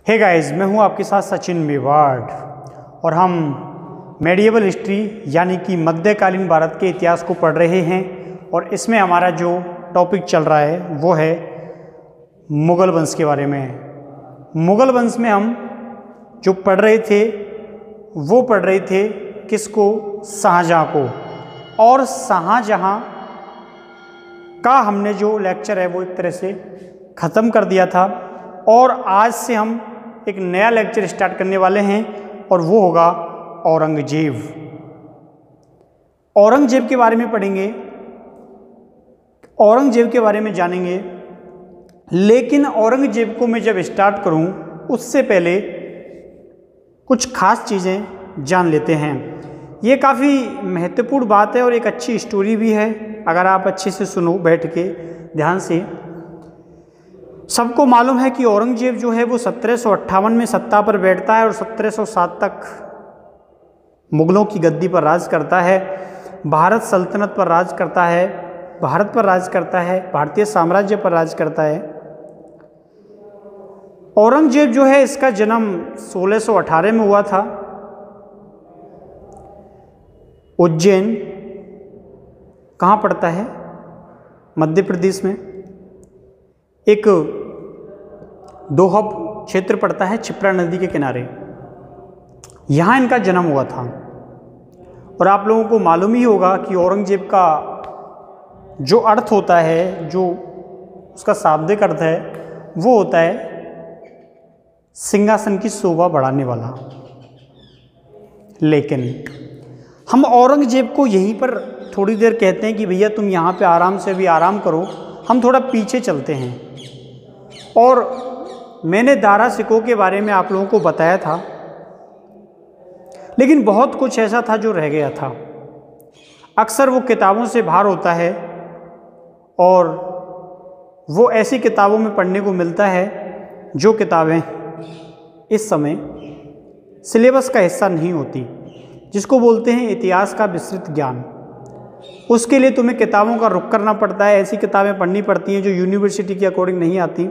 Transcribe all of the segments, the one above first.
Hey guys, मैं हूं आपके साथ सचिन मेवाड़ और हम मेडिएवल हिस्ट्री यानी कि मध्यकालीन भारत के इतिहास को पढ़ रहे हैं। और इसमें हमारा जो टॉपिक चल रहा है वो है मुग़ल वंश के बारे में। मुग़ल वंश में हम जो पढ़ रहे थे वो पढ़ रहे थे किसको? शाहजहाँ को। और शाहजहाँ का हमने जो लेक्चर है वो एक तरह से ख़त्म कर दिया था और आज से हम एक नया लेक्चर स्टार्ट करने वाले हैं और वो होगा औरंगजेब। औरंगजेब के बारे में पढ़ेंगे, औरंगजेब के बारे में जानेंगे। लेकिन औरंगजेब को मैं जब स्टार्ट करूं उससे पहले कुछ खास चीज़ें जान लेते हैं। ये काफ़ी महत्वपूर्ण बात है और एक अच्छी स्टोरी भी है, अगर आप अच्छे से सुनो बैठ के ध्यान से। सबको मालूम है कि औरंगजेब जो है वो 1758 में सत्ता पर बैठता है और 1707 तक मुग़लों की गद्दी पर राज करता है, भारत सल्तनत पर राज करता है, भारत पर राज करता है, भारतीय साम्राज्य पर राज करता है। औरंगजेब जो है इसका जन्म 1618 में हुआ था। उज्जैन कहाँ पड़ता है? मध्य प्रदेश में। एक दोहब क्षेत्र पड़ता है क्षिप्रा नदी के किनारे, यहाँ इनका जन्म हुआ था। और आप लोगों को मालूम ही होगा कि औरंगजेब का जो अर्थ होता है, जो उसका शाब्दिक अर्थ है वो होता है सिंहासन की शोभा बढ़ाने वाला। लेकिन हम औरंगजेब को यहीं पर थोड़ी देर कहते हैं कि भैया तुम यहाँ पे आराम से भी आराम करो, हम थोड़ा पीछे चलते हैं। और मैंने दारा सिकों के बारे में आप लोगों को बताया था, लेकिन बहुत कुछ ऐसा था जो रह गया था। अक्सर वो किताबों से बाहर होता है और वो ऐसी किताबों में पढ़ने को मिलता है जो किताबें इस समय सिलेबस का हिस्सा नहीं होती, जिसको बोलते हैं इतिहास का विस्तृत ज्ञान। उसके लिए तुम्हें किताबों का रुख करना पड़ता है, ऐसी किताबें पढ़नी पड़ती हैं जो यूनिवर्सिटी के अकॉर्डिंग नहीं आती,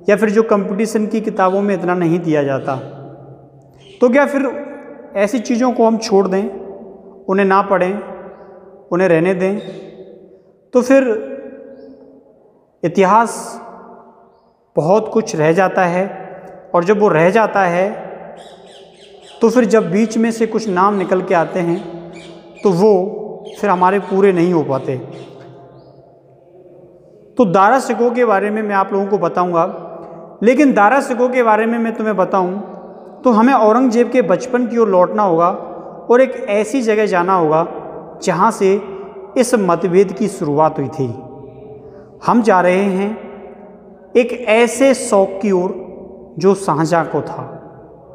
या फिर जो कंपटीशन की किताबों में इतना नहीं दिया जाता। तो क्या फिर ऐसी चीज़ों को हम छोड़ दें, उन्हें ना पढ़ें, उन्हें रहने दें? तो फिर इतिहास बहुत कुछ रह जाता है, और जब वो रह जाता है तो फिर जब बीच में से कुछ नाम निकल के आते हैं तो वो फिर हमारे पूरे नहीं हो पाते। तो दारा सिकों के बारे में मैं आप लोगों को बताऊंगा, लेकिन दारा सिकों के बारे में मैं तुम्हें बताऊं तो हमें औरंगजेब के बचपन की ओर लौटना होगा और एक ऐसी जगह जाना होगा जहां से इस मतभेद की शुरुआत हुई थी। हम जा रहे हैं एक ऐसे शौक की ओर जो शाहजहाँ को था।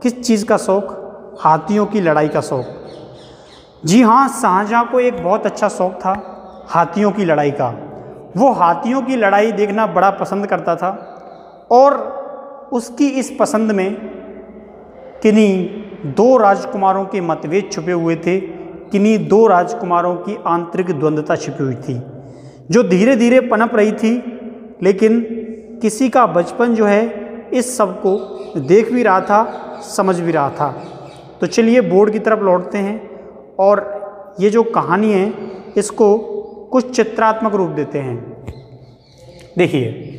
किस चीज़ का शौक? हाथियों की लड़ाई का शौक। जी हाँ, शाहजहाँ को एक बहुत अच्छा शौक था हाथियों की लड़ाई का। वो हाथियों की लड़ाई देखना बड़ा पसंद करता था और उसकी इस पसंद में किन्हीं दो राजकुमारों के मतभेद छुपे हुए थे, किन्हीं दो राजकुमारों की आंतरिक द्वंद्वता छिपी हुई थी जो धीरे धीरे पनप रही थी। लेकिन किसी का बचपन जो है इस सब को देख भी रहा था, समझ भी रहा था। तो चलिए बोर्ड की तरफ लौटते हैं और ये जो कहानी है इसको कुछ चित्रात्मक रूप देते हैं। देखिए,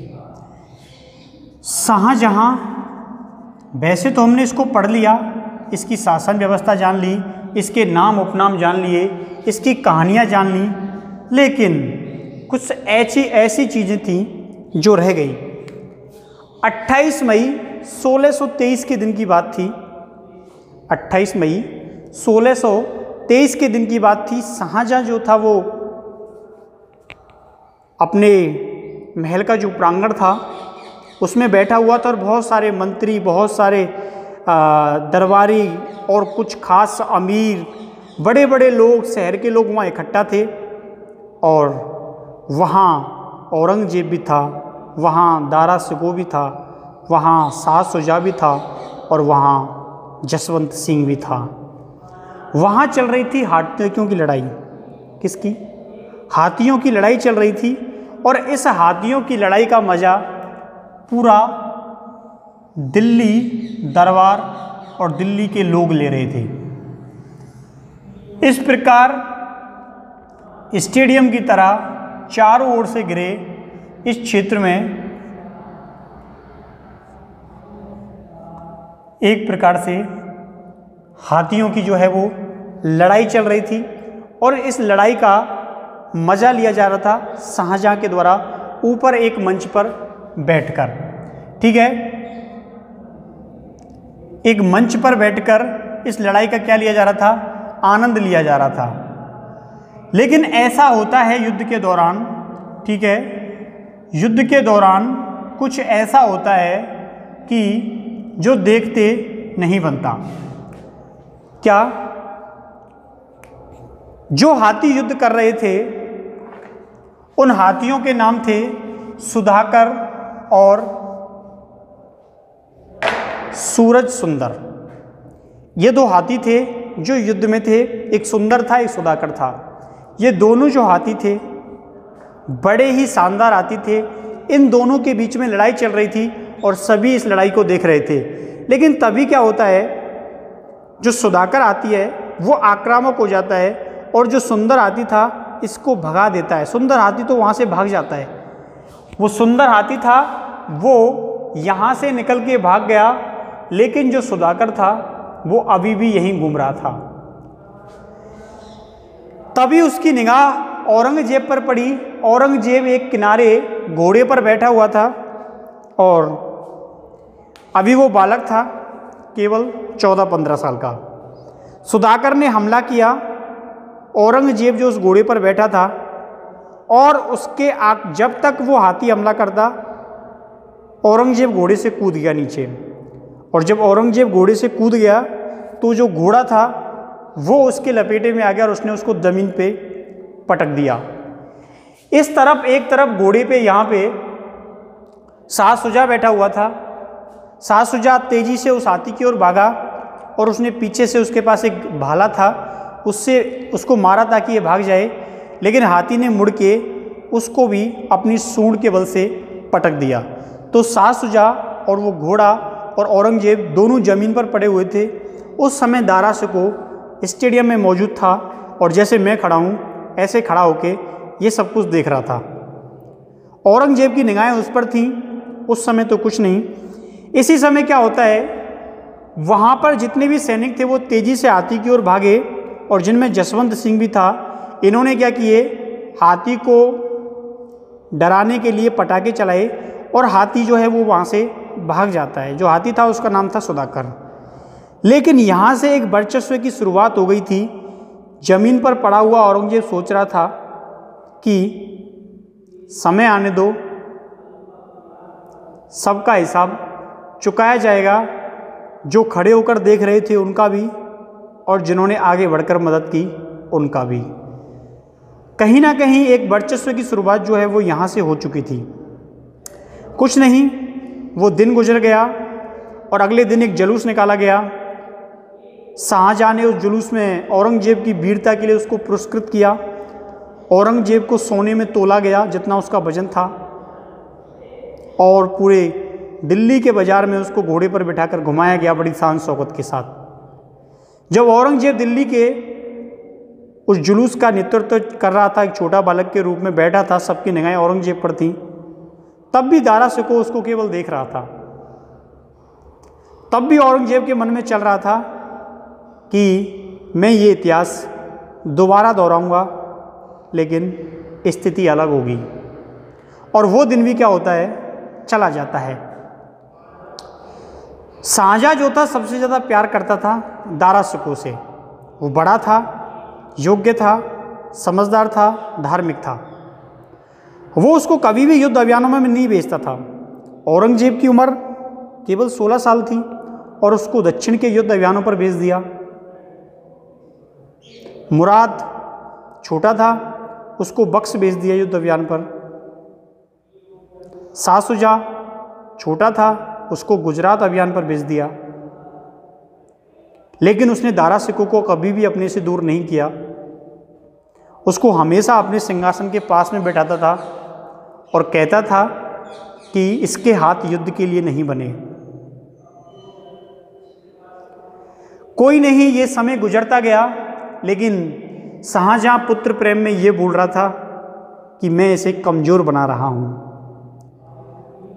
शाहजहाँ, वैसे तो हमने इसको पढ़ लिया, इसकी शासन व्यवस्था जान ली, इसके नाम उपनाम जान लिए, इसकी कहानियाँ जान ली, लेकिन कुछ ऐसी चीज़ें थीं जो रह गई। 28 मई 1623 के दिन की बात थी। 28 मई 1623 के दिन की बात थी। शाहजहाँ जो था वो अपने महल का जो प्रांगण था उसमें बैठा हुआ था और बहुत सारे मंत्री, बहुत सारे दरबारी और कुछ खास अमीर, बड़े बड़े लोग, शहर के लोग वहाँ इकट्ठा थे। और वहाँ औरंगजेब भी था, वहाँ दारा सिकों भी था, वहाँ शाह शुजा भी था और वहाँ जसवंत सिंह भी था। वहाँ चल रही थी हाथियों की लड़ाई। किसकी? हाथियों की लड़ाई चल रही थी। और इस हाथियों की लड़ाई का मज़ा पूरा दिल्ली दरबार और दिल्ली के लोग ले रहे थे। इस प्रकार स्टेडियम की तरह चारों ओर से घिरे इस क्षेत्र में एक प्रकार से हाथियों की जो है वो लड़ाई चल रही थी और इस लड़ाई का मजा लिया जा रहा था शाहजहां के द्वारा ऊपर एक मंच पर बैठकर। ठीक है, एक मंच पर बैठकर इस लड़ाई का क्या लिया जा रहा था, आनंद लिया जा रहा था। लेकिन ऐसा होता है युद्ध के दौरान, ठीक है, युद्ध के दौरान कुछ ऐसा होता है कि जो देखते नहीं बनता। क्या? जो हाथी युद्ध कर रहे थे उन हाथियों के नाम थे सुधाकर और सूरज सुंदर। ये दो हाथी थे जो युद्ध में थे, एक सुंदर था एक सुधाकर था। ये दोनों जो हाथी थे बड़े ही शानदार हाथी थे। इन दोनों के बीच में लड़ाई चल रही थी और सभी इस लड़ाई को देख रहे थे। लेकिन तभी क्या होता है, जो सुधाकर हाथी है वो आक्रामक हो जाता है और जो सुंदर हाथी था इसको भगा देता है। सुंदर हाथी तो वहाँ से भाग जाता है। वो सुंदर हाथी था वो यहाँ से निकल के भाग गया, लेकिन जो सुधाकर था वो अभी भी यहीं घूम रहा था। तभी उसकी निगाह औरंगजेब पर पड़ी। औरंगजेब एक किनारे घोड़े पर बैठा हुआ था और अभी वो बालक था, केवल 14-15 साल का। सुधाकर ने हमला किया। औरंगजेब जो उस घोड़े पर बैठा था और उसके जब तक वो हाथी हमला करता, औरंगजेब घोड़े से कूद गया नीचे। और जब औरंगजेब घोड़े से कूद गया तो जो घोड़ा था वो उसके लपेटे में आ गया और उसने उसको ज़मीन पे पटक दिया। इस तरफ एक तरफ घोड़े पे यहाँ पे शाहसुजा बैठा हुआ था। शाहसुजा तेजी से उस हाथी की ओर भागा और उसने पीछे से उसके पास एक भाला था, उससे उसको मारा ताकि ये भाग जाए। लेकिन हाथी ने मुड़ के उसको भी अपनी सूंड के बल से पटक दिया। तो शाहसुजा और वो घोड़ा और औरंगजेब दोनों जमीन पर पड़े हुए थे। उस समय दारा शिकोह स्टेडियम में मौजूद था और जैसे मैं खड़ा हूँ ऐसे खड़ा होके ये सब कुछ देख रहा था। औरंगजेब की निगाहें उस पर थीं, उस समय तो कुछ नहीं। इसी समय क्या होता है, वहाँ पर जितने भी सैनिक थे वो तेज़ी से हाथी की ओर भागे और जिनमें जसवंत सिंह भी था। इन्होंने क्या किए, हाथी को डराने के लिए पटाखे चलाए और हाथी जो है वो वहाँ से भाग जाता है। जो हाथी था उसका नाम था सुधाकर। लेकिन यहाँ से एक वर्चस्व की शुरुआत हो गई थी। जमीन पर पड़ा हुआ औरंगजेब सोच रहा था कि समय आने दो, सबका हिसाब चुकाया जाएगा, जो खड़े होकर देख रहे थे उनका भी और जिन्होंने आगे बढ़कर मदद की उनका भी। कहीं ना कहीं एक वर्चस्व की शुरुआत जो है वो यहाँ से हो चुकी थी। कुछ नहीं, वो दिन गुजर गया और अगले दिन एक जुलूस निकाला गया। शाहजहां ने उस जुलूस में औरंगजेब की वीरता के लिए उसको पुरस्कृत किया। औरंगजेब को सोने में तोला गया जितना उसका वजन था और पूरे दिल्ली के बाजार में उसको घोड़े पर बिठाकर घुमाया गया बड़ी शान शौकत के साथ। जब औरंगजेब दिल्ली के उस जुलूस का नेतृत्व कर रहा था, एक छोटा बालक के रूप में बैठा था, सबकी निगाहें औरंगजेब पर थीं, तब भी दारा शिकोह उसको केवल देख रहा था। तब भी औरंगजेब के मन में चल रहा था कि मैं ये इतिहास दोबारा दोहराऊंगा, लेकिन स्थिति अलग होगी। और वो दिन भी क्या होता है, चला जाता है। शाहजहां जो था सबसे ज़्यादा प्यार करता था दारा शिकोह से। वो बड़ा था, योग्य था, समझदार था, धार्मिक था। वो उसको कभी भी युद्ध अभियानों में नहीं भेजता था। औरंगजेब की उम्र केवल 16 साल थी और उसको दक्षिण के युद्ध अभियानों पर भेज दिया। मुराद छोटा था, उसको बक्स भेज दिया युद्ध अभियान पर। शाहसुजा छोटा था, उसको गुजरात अभियान पर भेज दिया। लेकिन उसने दारा शिकोह को कभी भी अपने से दूर नहीं किया। उसको हमेशा अपने सिंहासन के पास में बैठाता था और कहता था कि इसके हाथ युद्ध के लिए नहीं बने, कोई नहीं, ये समय गुजरता गया, लेकिन शाहजहां पुत्र प्रेम में ये बोल रहा था कि मैं इसे कमज़ोर बना रहा हूँ।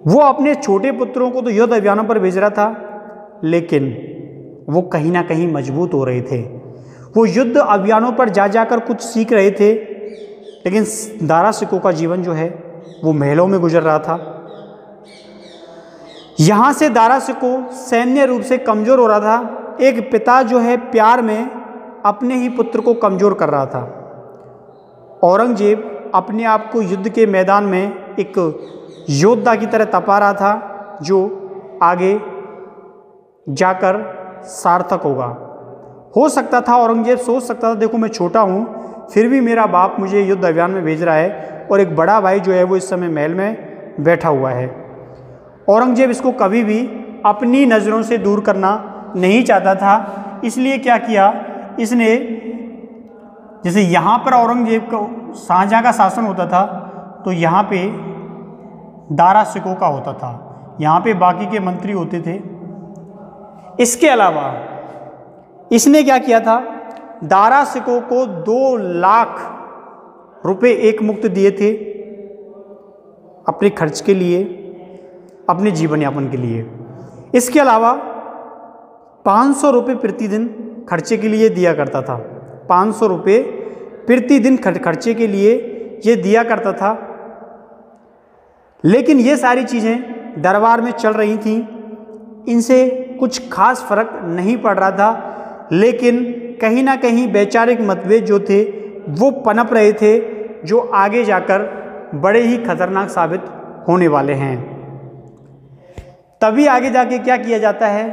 वो अपने छोटे पुत्रों को तो युद्ध अभियानों पर भेज रहा था, लेकिन वो कहीं ना कहीं मजबूत हो रहे थे। वो युद्ध अभियानों पर जा जाकर कुछ सीख रहे थे, लेकिन दारा सिकों का जीवन जो है वो महलों में गुजर रहा था। यहाँ से दारा सिको सैन्य रूप से कमज़ोर हो रहा था। एक पिता जो है प्यार में अपने ही पुत्र को कमज़ोर कर रहा था। औरंगजेब अपने आप को युद्ध के मैदान में एक योद्धा की तरह तपा रहा था, जो आगे जाकर सार्थक होगा। हो सकता था औरंगजेब सोच सकता था, देखो मैं छोटा हूँ, फिर भी मेरा बाप मुझे युद्ध अभियान में भेज रहा है और एक बड़ा भाई जो है वो इस समय महल में बैठा हुआ है। औरंगजेब इसको कभी भी अपनी नज़रों से दूर करना नहीं चाहता था। इसलिए क्या किया इसने, जैसे यहाँ पर औरंगजेब का शाहजहां का शासन होता था, तो यहाँ पे दारा सिकों का होता था, यहाँ पे बाकी के मंत्री होते थे। इसके अलावा इसने क्या किया था, दारा सिकों को 2 लाख रुपए एक मुक्त दिए थे अपने खर्च के लिए, अपने जीवन यापन के लिए। इसके अलावा 500 रुपये प्रतिदिन खर्चे के लिए दिया करता था। 500 रुपये प्रतिदिन खर्चे के लिए ये दिया करता था। लेकिन ये सारी चीज़ें दरबार में चल रही थीं, इनसे कुछ खास फर्क नहीं पड़ रहा था, लेकिन कहीं ना कहीं वैचारिक मतभेद जो थे वो पनप रहे थे, जो आगे जाकर बड़े ही खतरनाक साबित होने वाले हैं। तभी आगे जाके क्या किया जाता है,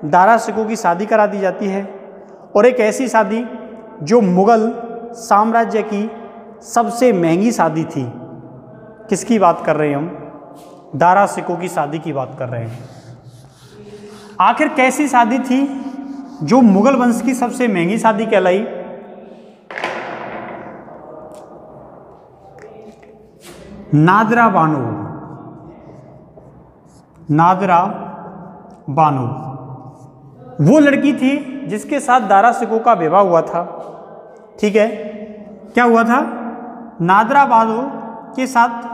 दारा सिकों की शादी करा दी जाती है, और एक ऐसी शादी जो मुग़ल साम्राज्य की सबसे महंगी शादी थी। किसकी बात कर रहे हैं हम, दारा सिकों की शादी की बात कर रहे हैं। आखिर कैसी शादी थी जो मुग़ल वंश की सबसे महंगी शादी कहलाई? नादरा बानो, नादरा बानो वो लड़की थी जिसके साथ दारा सिकों का विवाह हुआ था। ठीक है, क्या हुआ था, नादरा बानो के साथ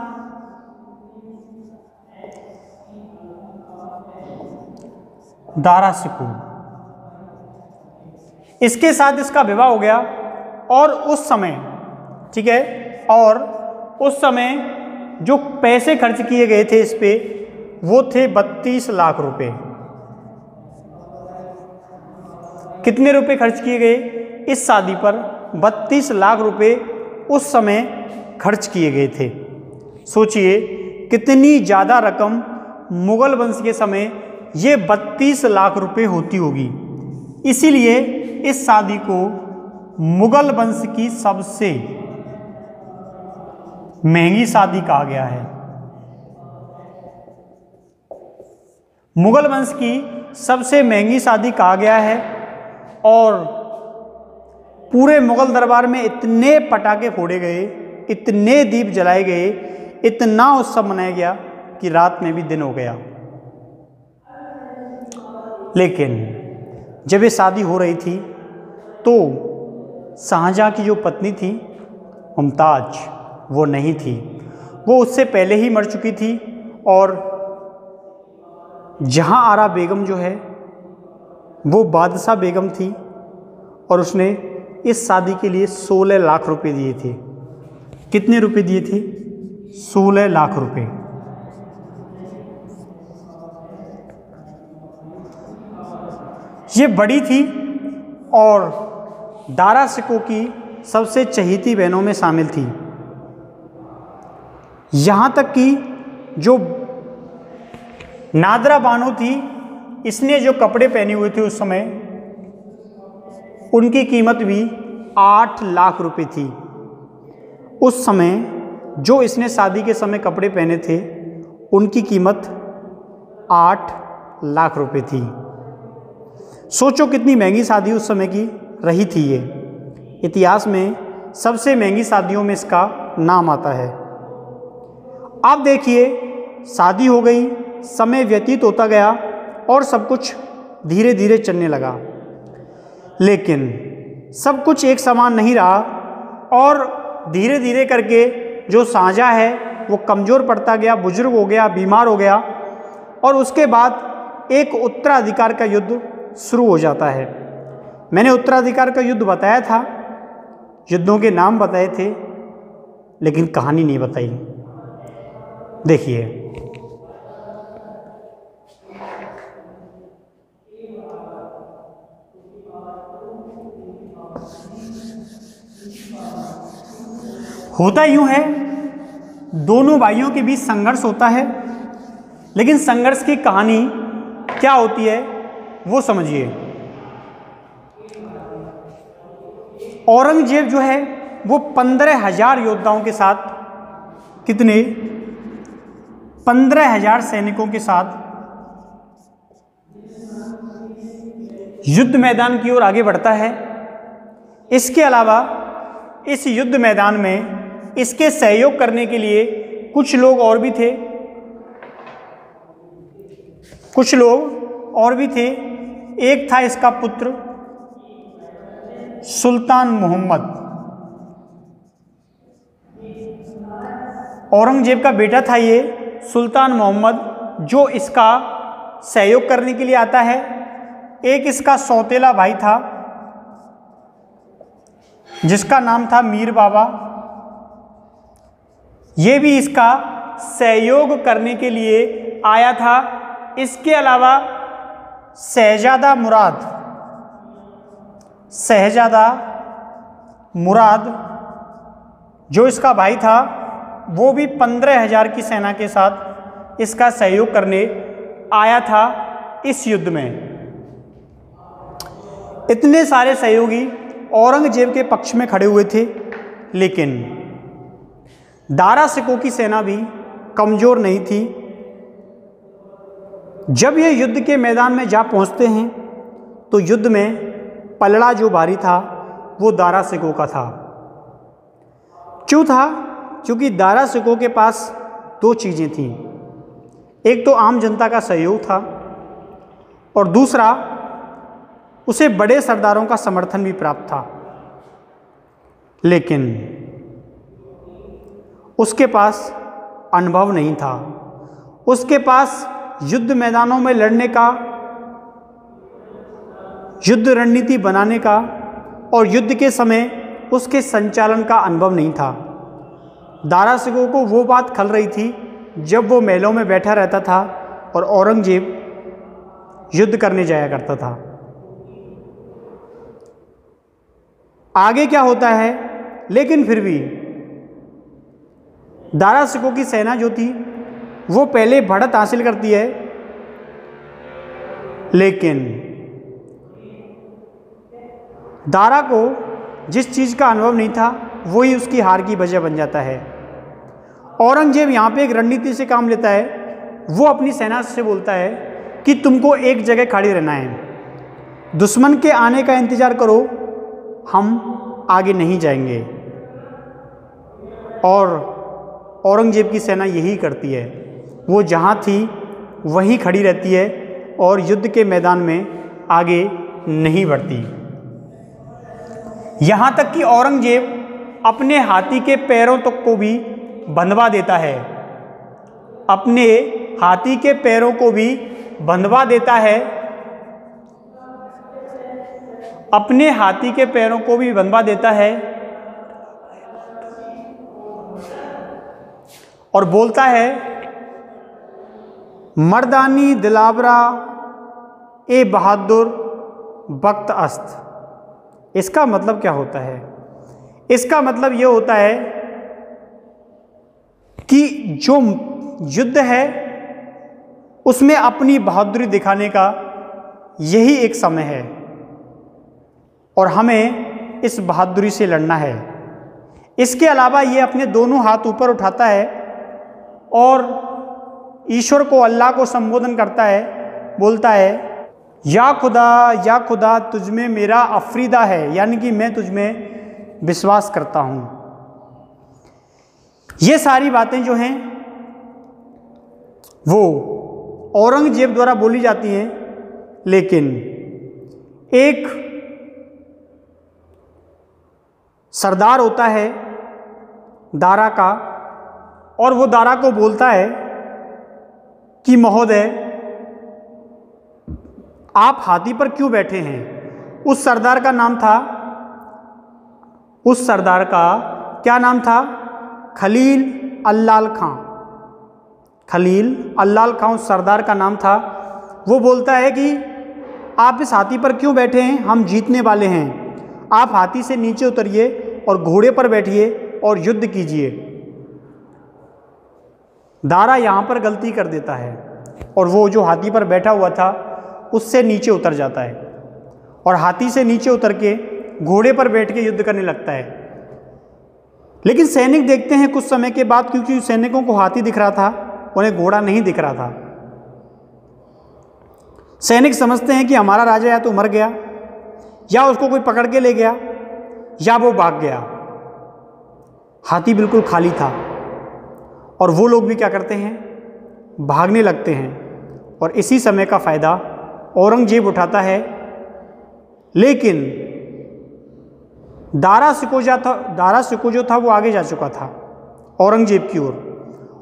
दारा सिको, इसके साथ इसका विवाह हो गया। और उस समय, ठीक है, और उस समय जो पैसे खर्च किए गए थे इस पे, वो थे 32 लाख रुपए। कितने रुपए खर्च किए गए इस शादी पर? 32 लाख रुपए उस समय खर्च किए गए थे। सोचिए कितनी ज़्यादा रकम मुग़ल वंश के समय ये 32 लाख रुपए होती होगी। इसीलिए इस शादी को मुग़ल वंश की सबसे महंगी शादी कहा गया है। मुग़ल वंश की सबसे महंगी शादी कहा गया है। और पूरे मुग़ल दरबार में इतने पटाखे फोड़े गए, इतने दीप जलाए गए, इतना उत्सव मनाया गया कि रात में भी दिन हो गया। लेकिन जब ये शादी हो रही थी तो शाहजहां की जो पत्नी थी मुमताज़, वो नहीं थी, वो उससे पहले ही मर चुकी थी। और जहां आरा बेगम जो है वो बादशाह बेगम थी, और उसने इस शादी के लिए 16 लाख रुपए दिए थे। कितने रुपए दिए थे? 16 लाख रुपए। ये बड़ी थी और दारा सिकों की सबसे चहेती बहनों में शामिल थी। यहाँ तक कि जो नादरा बानो थी, इसने जो कपड़े पहने हुए थे उस समय, उनकी कीमत भी 8 लाख रुपए थी। उस समय जो इसने शादी के समय कपड़े पहने थे, उनकी कीमत 8 लाख रुपए थी। सोचो कितनी महंगी शादी उस समय की रही थी। ये इतिहास में सबसे महंगी शादियों में इसका नाम आता है। अब देखिए, शादी हो गई, समय व्यतीत होता गया और सब कुछ धीरे धीरे चलने लगा। लेकिन सब कुछ एक समान नहीं रहा और धीरे धीरे करके जो शाहजहाँ है वो कमज़ोर पड़ता गया, बुजुर्ग हो गया, बीमार हो गया और उसके बाद एक उत्तराधिकार का युद्ध शुरू हो जाता है। मैंने उत्तराधिकार का युद्ध बताया था, युद्धों के नाम बताए थे, लेकिन कहानी नहीं बताई। देखिए, होता यूं है, दोनों भाइयों के बीच संघर्ष होता है, लेकिन संघर्ष की कहानी क्या होती है वो समझिए। औरंगजेब जो है वो 15,000 योद्धाओं के साथ, कितने, 15,000 सैनिकों के साथ युद्ध मैदान की ओर आगे बढ़ता है। इसके अलावा इस युद्ध मैदान में इसके सहयोग करने के लिए कुछ लोग और भी थे, एक था इसका पुत्र सुल्तान मोहम्मद, औरंगजेब का बेटा था ये सुल्तान मोहम्मद, जो इसका सहयोग करने के लिए आता है। एक इसका सौतेला भाई था जिसका नाम था मीर बाबा, ये भी इसका सहयोग करने के लिए आया था। इसके अलावा शहजादा मुराद जो इसका भाई था, वो भी 15,000 की सेना के साथ इसका सहयोग करने आया था इस युद्ध में। इतने सारे सहयोगी औरंगजेब के पक्ष में खड़े हुए थे, लेकिन दारा सिकों की सेना भी कमज़ोर नहीं थी। जब ये युद्ध के मैदान में जा पहुंचते हैं तो युद्ध में पलड़ा जो भारी था वो दारा सिकों का था। क्यों था? क्योंकि दारा सिकों के पास दो चीज़ें थीं, एक तो आम जनता का सहयोग था और दूसरा उसे बड़े सरदारों का समर्थन भी प्राप्त था। लेकिन उसके पास अनुभव नहीं था, उसके पास युद्ध मैदानों में लड़ने का, युद्ध रणनीति बनाने का और युद्ध के समय उसके संचालन का अनुभव नहीं था। दारा सिकों को वो बात खल रही थी जब वो महलों में बैठा रहता था और औरंगजेब युद्ध करने जाया करता था। आगे क्या होता है, लेकिन फिर भी दारा सिकों की सेना जो थी वो पहले बढ़त हासिल करती है, लेकिन दारा को जिस चीज़ का अनुभव नहीं था वही उसकी हार की वजह बन जाता है। औरंगजेब यहाँ पे एक रणनीति से काम लेता है। वो अपनी सेना से बोलता है कि तुमको एक जगह खड़ी रहना है, दुश्मन के आने का इंतज़ार करो, हम आगे नहीं जाएंगे। और औरंगजेब की सेना यही करती है, वो जहाँ थी वहीं खड़ी रहती है और युद्ध के मैदान में आगे नहीं बढ़ती। यहाँ तक कि औरंगजेब अपने हाथी के पैरों तक को भी बंधवा देता है, अपने हाथी के पैरों को भी बंधवा देता है, अपने हाथी के पैरों को भी बंधवा देता है और बोलता है, मर्दानी दिलावरा ए बहादुर वक्त अस्त। इसका मतलब क्या होता है? इसका मतलब ये होता है कि जो युद्ध है उसमें अपनी बहादुरी दिखाने का यही एक समय है और हमें इस बहादुरी से लड़ना है। इसके अलावा ये अपने दोनों हाथ ऊपर उठाता है और ईश्वर को, अल्लाह को संबोधन करता है, बोलता है, या खुदा तुझ में मेरा अफरीदा है, यानी कि मैं तुझ में विश्वास करता हूँ। ये सारी बातें जो हैं वो औरंगजेब द्वारा बोली जाती हैं, लेकिन एक सरदार होता है दारा का, और वो दारा को बोलता है कि महोदय आप हाथी पर क्यों बैठे हैं। उस सरदार का क्या नाम था? खलील अल्लाल खां। खलील अल्लाल खां उस सरदार का नाम था। वो बोलता है कि आप इस हाथी पर क्यों बैठे हैं, हम जीतने वाले हैं, आप हाथी से नीचे उतरिए और घोड़े पर बैठिए और युद्ध कीजिए। दारा यहाँ पर गलती कर देता है और वो जो हाथी पर बैठा हुआ था उससे नीचे उतर जाता है और हाथी से नीचे उतर के घोड़े पर बैठ के युद्ध करने लगता है। लेकिन सैनिक देखते हैं कुछ समय के बाद, क्योंकि सैनिकों को हाथी दिख रहा था, उन्हें घोड़ा नहीं दिख रहा था। सैनिक समझते हैं कि हमारा राजा या तो मर गया, या उसको कोई पकड़ के ले गया, या वो भाग गया। हाथी बिल्कुल खाली था और वो लोग भी क्या करते हैं, भागने लगते हैं। और इसी समय का फ़ायदा औरंगजेब उठाता है। लेकिन दारा सिको जो था वो आगे जा चुका था औरंगजेब की ओर,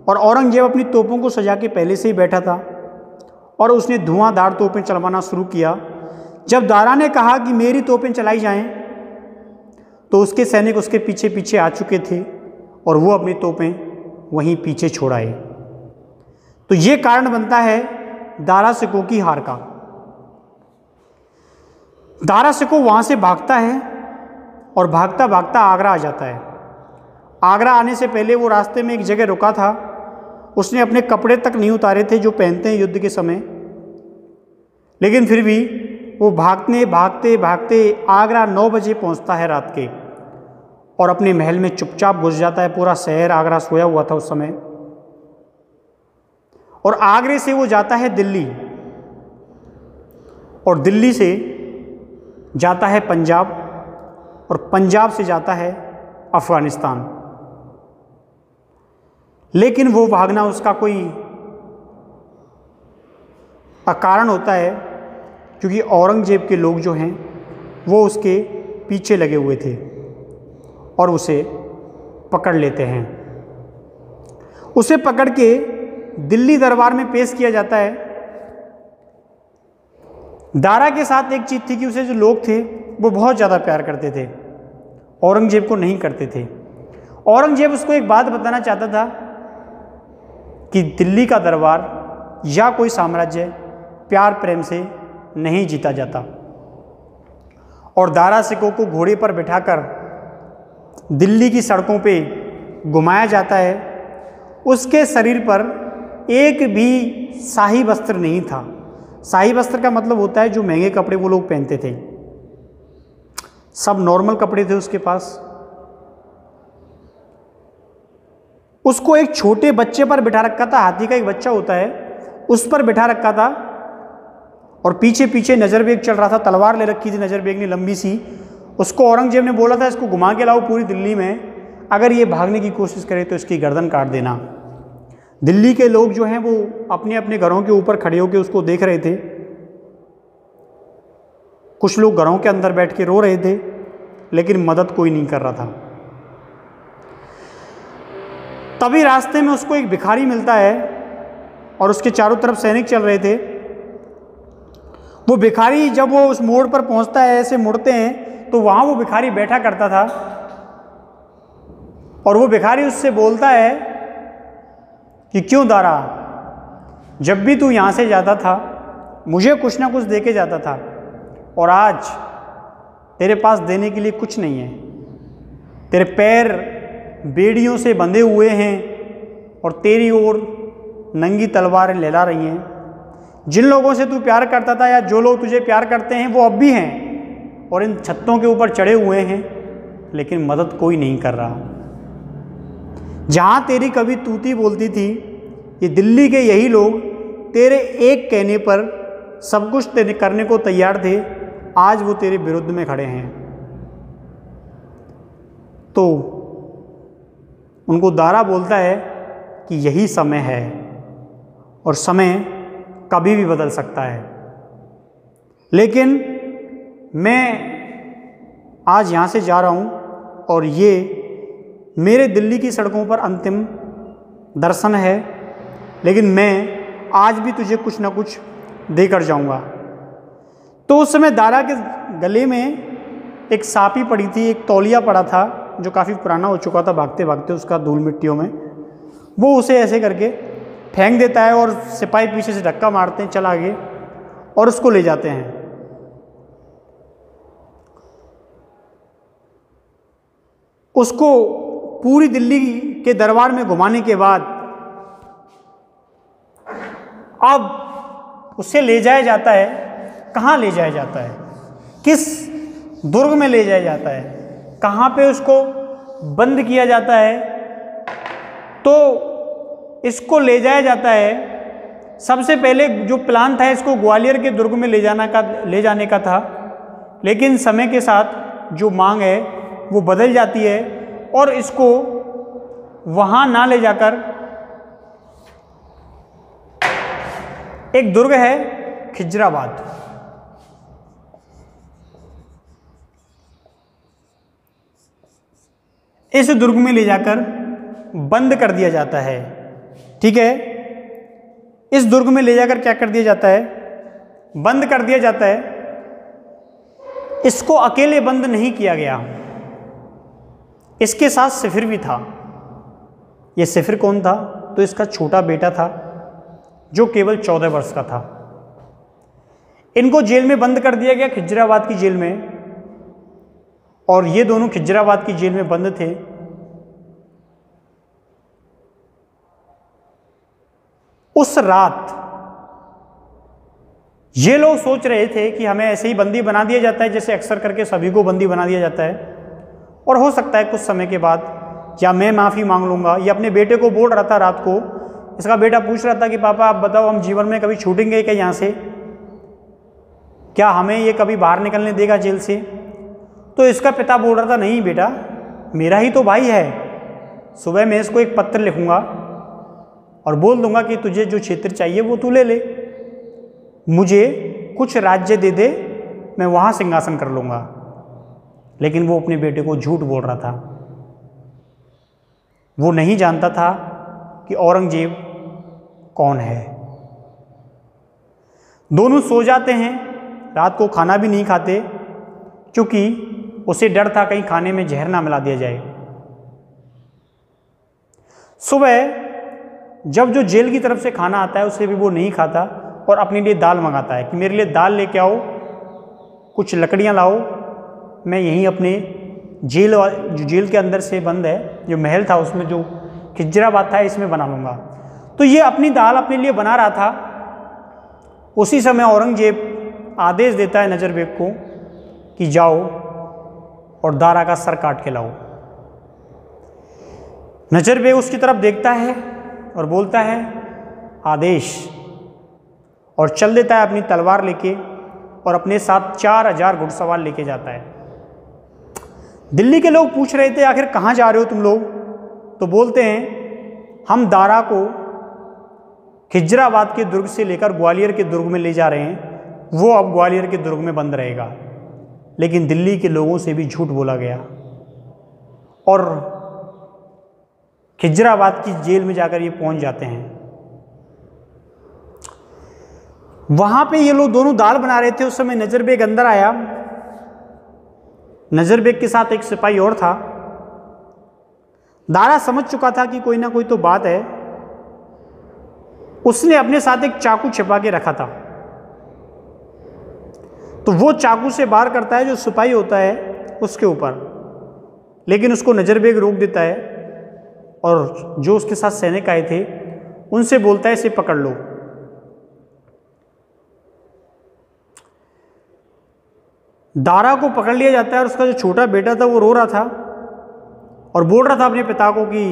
और औरंगजेब अपनी तोपों को सजा के पहले से ही बैठा था और उसने धुआंधार तोपें चलवाना शुरू किया। जब दारा ने कहा कि मेरी तोपें चलाई जाएं, तो उसके सैनिक उसके पीछे पीछे आ चुके थे और वो अपनी तोपें वहीं पीछे छोड़ आए। तो ये कारण बनता है दारा सिको की हार का। दारा सिको वहाँ से भागता है और भागता भागता आगरा आ जाता है। आगरा आने से पहले वो रास्ते में एक जगह रुका था। उसने अपने कपड़े तक नहीं उतारे थे जो पहनते हैं युद्ध के समय, लेकिन फिर भी वो भागते भागते आगरा 9 बजे पहुंचता है रात के, और अपने महल में चुपचाप घुस जाता है। पूरा शहर आगरा सोया हुआ था उस समय। और आगरे से वो जाता है दिल्ली, और दिल्ली से जाता है पंजाब, और पंजाब से जाता है अफगानिस्तान। लेकिन वो भागना उसका कोई अकारण होता है, क्योंकि औरंगजेब के लोग जो हैं वो उसके पीछे लगे हुए थे और उसे पकड़ लेते हैं। उसे पकड़ के दिल्ली दरबार में पेश किया जाता है। दारा के साथ एक चीज़ थी कि उसे जो लोग थे वो बहुत ज़्यादा प्यार करते थे, औरंगजेब को नहीं करते थे। औरंगजेब उसको एक बात बताना चाहता था कि दिल्ली का दरबार या कोई साम्राज्य प्यार प्रेम से नहीं जीता जाता। और दारा सिको को घोड़े पर बिठाकर दिल्ली की सड़कों पे घुमाया जाता है। उसके शरीर पर एक भी शाही वस्त्र नहीं था। शाही वस्त्र का मतलब होता है जो महंगे कपड़े वो लोग पहनते थे, सब नॉर्मल कपड़े थे उसके पास। उसको एक छोटे बच्चे पर बिठा रखा था, हाथी का एक बच्चा होता है उस पर बिठा रखा था, और पीछे पीछे नज़रबेग चल रहा था। तलवार ले रखी थी नज़रबेग ने लंबी सी। उसको औरंगजेब ने बोला था इसको घुमा के लाओ पूरी दिल्ली में, अगर ये भागने की कोशिश करे तो इसकी गर्दन काट देना। दिल्ली के लोग जो हैं वो अपने अपने घरों के ऊपर खड़े होकर उसको देख रहे थे। कुछ लोग घरों के अंदर बैठ के रो रहे थे, लेकिन मदद कोई नहीं कर रहा था। तभी रास्ते में उसको एक भिखारी मिलता है और उसके चारों तरफ सैनिक चल रहे थे। वो भिखारी जब वो उस मोड़ पर पहुंचता है, ऐसे मुड़ते हैं, तो वहाँ वो भिखारी बैठा करता था, और वो भिखारी उससे बोलता है कि क्यों दारा, जब भी तू यहाँ से जाता था मुझे कुछ ना कुछ दे के जाता था, और आज तेरे पास देने के लिए कुछ नहीं है। तेरे पैर बेड़ियों से बंधे हुए हैं और तेरी ओर नंगी तलवारें लहरा रही हैं। जिन लोगों से तू प्यार करता था या जो लोग तुझे प्यार करते हैं वो अब भी हैं और इन छत्तों के ऊपर चढ़े हुए हैं, लेकिन मदद कोई नहीं कर रहा। जहाँ तेरी कभी तूती बोलती थी, ये दिल्ली के यही लोग तेरे एक कहने पर सब कुछ तेरे करने को तैयार थे, आज वो तेरे विरुद्ध में खड़े हैं। तो उनको दारा बोलता है कि यही समय है और समय कभी भी बदल सकता है, लेकिन मैं आज यहाँ से जा रहा हूँ और ये मेरे दिल्ली की सड़कों पर अंतिम दर्शन है, लेकिन मैं आज भी तुझे कुछ ना कुछ देकर जाऊंगा। तो उस समय दारा के गले में एक सापी पड़ी थी, एक तौलिया पड़ा था जो काफ़ी पुराना हो चुका था भागते भागते उसका धूल मिट्टियों में। वो उसे ऐसे करके फेंक देता है और सिपाही पीछे से धक्का मारते हैं, चल आगे, और उसको ले जाते हैं। उसको पूरी दिल्ली के दरबार में घुमाने के बाद अब उसे ले जाया जाता है। कहाँ ले जाया जाता है? किस दुर्ग में ले जाया जाता है? कहाँ पे उसको बंद किया जाता है? तो इसको ले जाया जाता है, सबसे पहले जो प्लान था इसको ग्वालियर के दुर्ग में ले जाने का था, लेकिन समय के साथ जो मांग है वो बदल जाती है और इसको वहाँ ना ले जाकर एक दुर्ग है खिजराबाद, इस दुर्ग में ले जाकर बंद कर दिया जाता है। ठीक है, इस दुर्ग में ले जाकर क्या कर दिया जाता है? बंद कर दिया जाता है। इसको अकेले बंद नहीं किया गया, इसके साथ सिफिर भी था। यह सिफिर कौन था? तो इसका छोटा बेटा था जो केवल 14 वर्ष का था। इनको जेल में बंद कर दिया गया, खिजराबाद की जेल में, और ये दोनों खिजराबाद की जेल में बंद थे। उस रात ये लोग सोच रहे थे कि हमें ऐसे ही बंदी बना दिया जाता है, जैसे अक्सर करके सभी को बंदी बना दिया जाता है, और हो सकता है कुछ समय के बाद या मैं माफ़ी मांग लूँगा। ये अपने बेटे को बोल रहा था रात को, इसका बेटा पूछ रहा था कि पापा आप बताओ हम जीवन में कभी छूटेंगे क्या यहाँ से? क्या हमें ये कभी बाहर निकलने देगा जेल से? तो इसका पिता बोल रहा था नहीं बेटा, मेरा ही तो भाई है, सुबह मैं इसको एक पत्र लिखूँगा और बोल दूंगा कि तुझे जो क्षेत्र चाहिए वो तू ले ले, मुझे कुछ राज्य दे दे, मैं वहाँ सिंहासन कर लूँगा। लेकिन वो अपने बेटे को झूठ बोल रहा था। वो नहीं जानता था कि औरंगजेब कौन है। दोनों सो जाते हैं, रात को खाना भी नहीं खाते, क्योंकि उसे डर था कहीं खाने में जहर ना मिला दिया जाए। सुबह जब जो जेल की तरफ से खाना आता है उसे भी वो नहीं खाता और अपने लिए दाल मंगाता है कि मेरे लिए दाल लेके आओ, कुछ लकड़ियाँ लाओ, मैं यहीं अपने जो जेल के अंदर से बंद है, जो महल था उसमें, जो खिजराबाद था, इसमें बना लूँगा। तो ये अपनी दाल अपने लिए बना रहा था। उसी समय औरंगजेब आदेश देता है नजर बेग को कि जाओ और दारा का सर काट के लाओ। नजर बेग उसकी तरफ देखता है और बोलता है आदेश, और चल देता है अपनी तलवार लेके और अपने साथ 4000 घुड़सवार लेके जाता है। दिल्ली के लोग पूछ रहे थे आखिर कहाँ जा रहे हो तुम लोग? तो बोलते हैं हम दारा को खिजराबाद के दुर्ग से लेकर ग्वालियर के दुर्ग में ले जा रहे हैं, वो अब ग्वालियर के दुर्ग में बंद रहेगा। लेकिन दिल्ली के लोगों से भी झूठ बोला गया और खिजराबाद की जेल में जाकर ये पहुंच जाते हैं। वहां पे ये लोग दोनों दाल बना रहे थे, उस समय नजर बेग अंदर आया। नजर बेग के साथ एक सिपाही और था। दारा समझ चुका था कि कोई ना कोई तो बात है। उसने अपने साथ एक चाकू छिपा के रखा था, तो वो चाकू से वार करता है जो सिपाही होता है उसके ऊपर, लेकिन उसको नजर बेग रोक देता है और जो उसके साथ सैनिक आए थे उनसे बोलता है इसे पकड़ लो। दारा को पकड़ लिया जाता है और उसका जो छोटा बेटा था वो रो रहा था और बोल रहा था अपने पिता को कि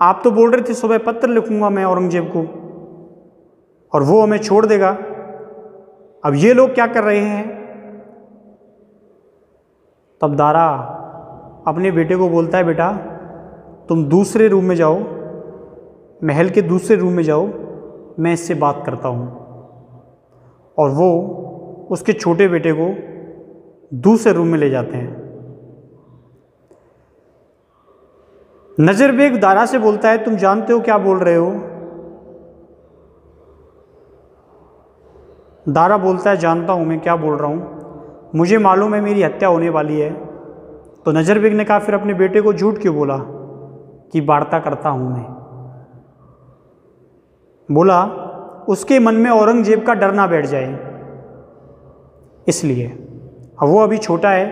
आप तो बोल रहे थे सुबह पत्र लिखूंगा मैं औरंगजेब को और वो हमें छोड़ देगा, अब ये लोग क्या कर रहे हैं? तब दारा अपने बेटे को बोलता है बेटा तुम दूसरे रूम में जाओ, महल के दूसरे रूम में जाओ, मैं इससे बात करता हूँ। और वो उसके छोटे बेटे को दूसरे रूम में ले जाते हैं। नजर बेग दारा से बोलता है, तुम जानते हो क्या बोल रहे हो? दारा बोलता है, जानता हूँ मैं क्या बोल रहा हूँ, मुझे मालूम है मेरी हत्या होने वाली है। तो नजर बेग ने कहा, फिर अपने बेटे को झूठ क्यों बोला कि वार्ता करता हूँ मैं? बोला उसके मन में औरंगजेब का डर ना बैठ जाए, इसलिए। अब वो अभी छोटा है,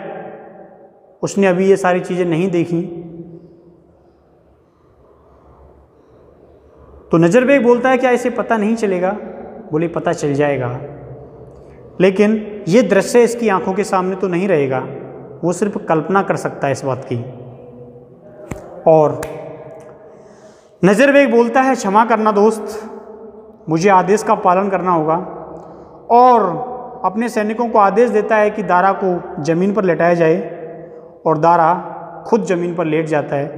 उसने अभी ये सारी चीज़ें नहीं देखी। तो नजर बेग बोलता है, क्या इसे पता नहीं चलेगा? बोले पता चल जाएगा, लेकिन ये दृश्य इसकी आंखों के सामने तो नहीं रहेगा, वो सिर्फ कल्पना कर सकता है इस बात की। और नजर बेग बोलता है, क्षमा करना दोस्त, मुझे आदेश का पालन करना होगा। और अपने सैनिकों को आदेश देता है कि दारा को ज़मीन पर लेटाया जाए, और दारा खुद ज़मीन पर लेट जाता है,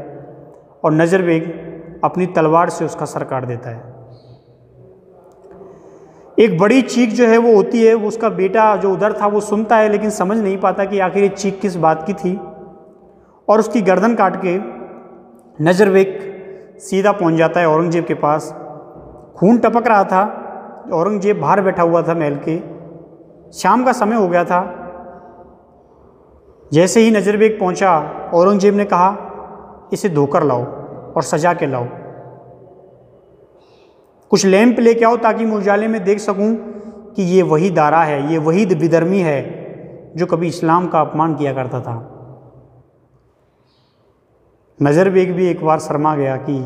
और नजर बेग अपनी तलवार से उसका सर काट देता है। एक बड़ी चीख जो है वो होती है, वो उसका बेटा जो उधर था वो सुनता है, लेकिन समझ नहीं पाता कि आखिर ये चीख किस बात की थी, और उसकी गर्दन काट के नजर बेग सीधा पहुंच जाता है औरंगजेब के पास। खून टपक रहा था, औरंगजेब बाहर बैठा हुआ था महल के, शाम का समय हो गया था। जैसे ही नजर बेग पहुंचा, औरंगजेब ने कहा, इसे धोकर लाओ और सजा के लाओ, कुछ लैंप लेके आओ ताकि मैं उजाले में देख सकूं कि ये वही दारा है, ये वही विधर्मी है जो कभी इस्लाम का अपमान किया करता था। नजर बेग भी एक बार शर्मा गया कि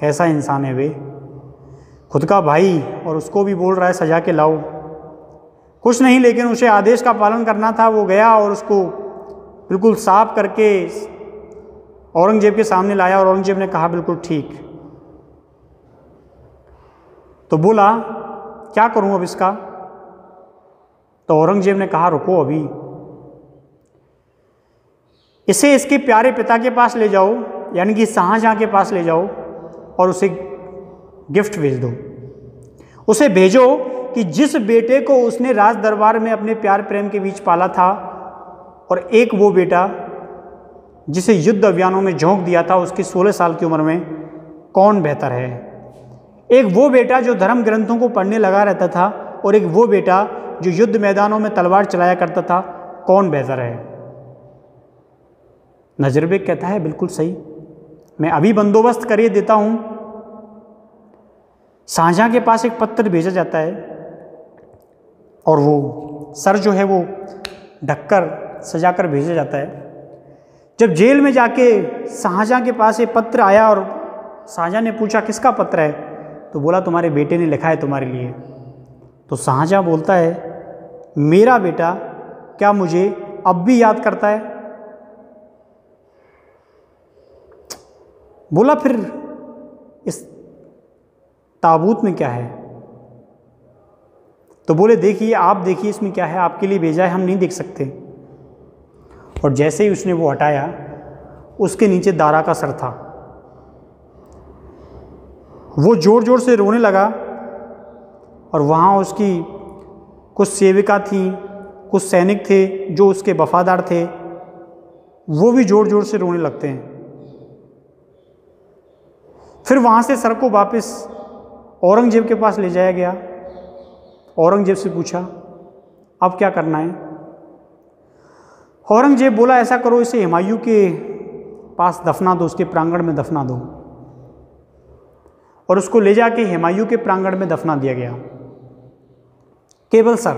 कैसा इंसान है वे, खुद का भाई और उसको भी बोल रहा है सजा के लाओ। कुछ नहीं, लेकिन उसे आदेश का पालन करना था। वो गया और उसको बिल्कुल साफ करके औरंगजेब के सामने लाया, और औरंगजेब ने कहा बिल्कुल ठीक। तो बोला क्या करूं अब इसका? तो औरंगजेब ने कहा रुको, अभी इसे इसके प्यारे पिता के पास ले जाओ, यानी कि शाहजहां के पास ले जाओ, और उसे गिफ्ट भेज दो। उसे भेजो कि जिस बेटे को उसने राज दरबार में अपने प्यार प्रेम के बीच पाला था, और एक वो बेटा जिसे युद्ध अभियानों में झोंक दिया था उसकी 16 साल की उम्र में, कौन बेहतर है? एक वो बेटा जो धर्म ग्रंथों को पढ़ने लगा रहता था, और एक वो बेटा जो युद्ध मैदानों में तलवार चलाया करता था, कौन बेहतर है? नजर बेग कहता है बिल्कुल सही, मैं अभी बंदोबस्त करिए देता हूं। शाहजहां के पास एक पत्र भेजा जाता है, और वो सर जो है वो ढककर सजाकर भेजा जाता है। जब जेल में जाके शाहजहां के पास ये पत्र आया, और शाहजहां ने पूछा किसका पत्र है, तो बोला तुम्हारे बेटे ने लिखा है तुम्हारे लिए। तो शाहजहां बोलता है मेरा बेटा क्या मुझे अब भी याद करता है? बोला फिर इस ताबूत में क्या है? तो बोले देखिए, आप देखिए इसमें क्या है, आपके लिए भेजा है, हम नहीं देख सकते। और जैसे ही उसने वो हटाया, उसके नीचे दारा का सर था। वो जोर जोर से रोने लगा, और वहाँ उसकी कुछ सेविका थी, कुछ सैनिक थे जो उसके वफादार थे, वो भी जोर जोर से रोने लगते हैं। फिर वहाँ से सर को वापस औरंगजेब के पास ले जाया गया। औरंगजेब से पूछा अब क्या करना है? औरंगजेब बोला ऐसा करो, इसे हुमायूं के पास दफना दो, उसके प्रांगण में दफना दो। और उसको ले जाके हुमायूं के प्रांगण में दफना दिया गया, केवल सर।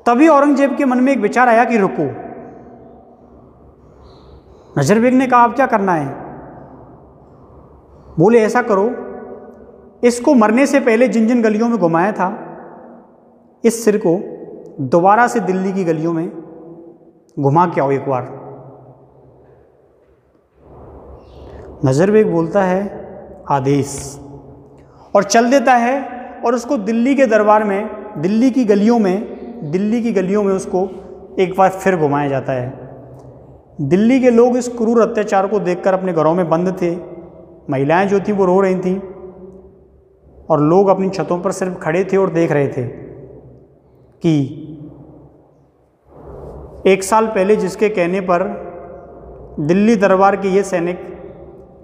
तभी औरंगजेब के मन में एक विचार आया कि रुको। नजर बेग ने कहा अब क्या करना है? बोले ऐसा करो, इसको मरने से पहले जिन जिन गलियों में घुमाया था, इस सिर को दोबारा से दिल्ली की गलियों में घुमा के आओ एक बार। नजर बेग बोलता है आदेश, और चल देता है, और उसको दिल्ली के दरबार में, दिल्ली की गलियों में उसको एक बार फिर घुमाया जाता है। दिल्ली के लोग इस क्रूर अत्याचार को देखकर अपने घरों में बंद थे। महिलाएं जो थी वो रो रही थीं, और लोग अपनी छतों पर सिर्फ खड़े थे और देख रहे थे कि 1 साल पहले जिसके कहने पर दिल्ली दरबार के ये सैनिक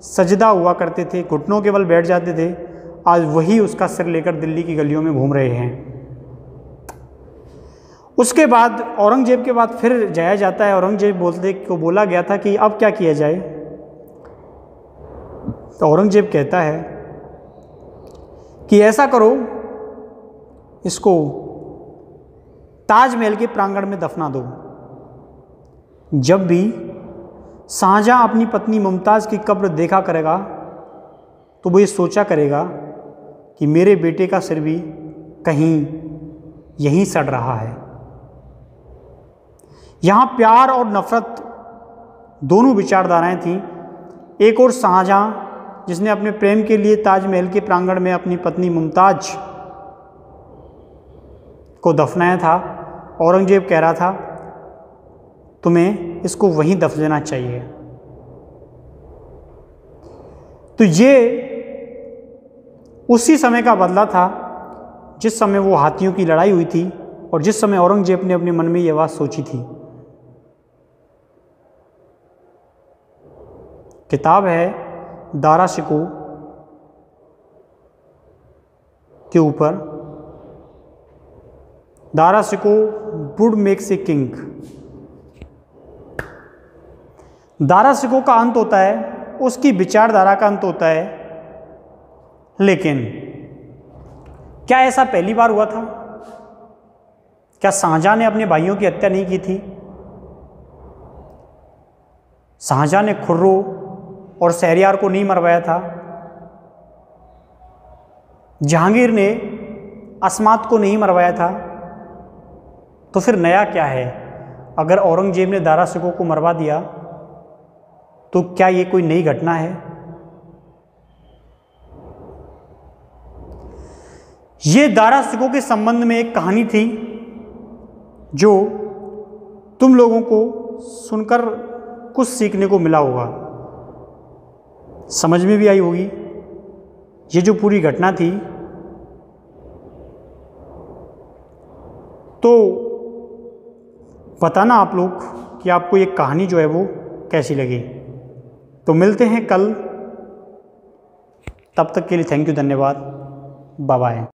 सजदा हुआ करते थे, घुटनों के बल बैठ जाते थे, आज वही उसका सिर लेकर दिल्ली की गलियों में घूम रहे हैं। उसके बाद औरंगजेब के बाद फिर जाया जाता है। औरंगजेब बोला गया था कि अब क्या किया जाए। तो औरंगजेब कहता है कि ऐसा करो, इसको ताजमहल के प्रांगण में दफना दो। जब भी शाहजहां अपनी पत्नी मुमताज़ की कब्र देखा करेगा तो वो ये सोचा करेगा कि मेरे बेटे का सिर भी कहीं यहीं सड़ रहा है। यहाँ प्यार और नफ़रत दोनों विचारधाराएं थीं। एक और शाहजहां जिसने अपने प्रेम के लिए ताजमहल के प्रांगण में अपनी पत्नी मुमताज़ को दफनाया था। औरंगजेब कह रहा था तुम्हें इसको वहीं दफन देना चाहिए। तो ये उसी समय का बदला था जिस समय वो हाथियों की लड़ाई हुई थी और जिस समय औरंगजेब ने अपने मन में ये बात सोची थी। किताब है दारा शिकोह के ऊपर, Dara Shikoh would makes a king. Dara Shikoh का अंत होता है, उसकी विचारधारा का अंत होता है। लेकिन क्या ऐसा पहली बार हुआ था? क्या शाहजहां ने अपने भाइयों की हत्या नहीं की थी? शाहजहां ने खुर्रो और शहरयार को नहीं मरवाया था? जहांगीर ने अस्मात को नहीं मरवाया था? तो फिर नया क्या है? अगर औरंगजेब ने दारा शिकोह को मरवा दिया तो क्या ये कोई नई घटना है? ये दारा शिकोह के संबंध में एक कहानी थी जो तुम लोगों को सुनकर कुछ सीखने को मिला होगा, समझ में भी आई होगी। ये जो पूरी घटना थी, तो बताना आप लोग कि आपको ये कहानी जो है वो कैसी लगी। तो मिलते हैं कल, तब तक के लिए थैंक यू, धन्यवाद, बाय बाय।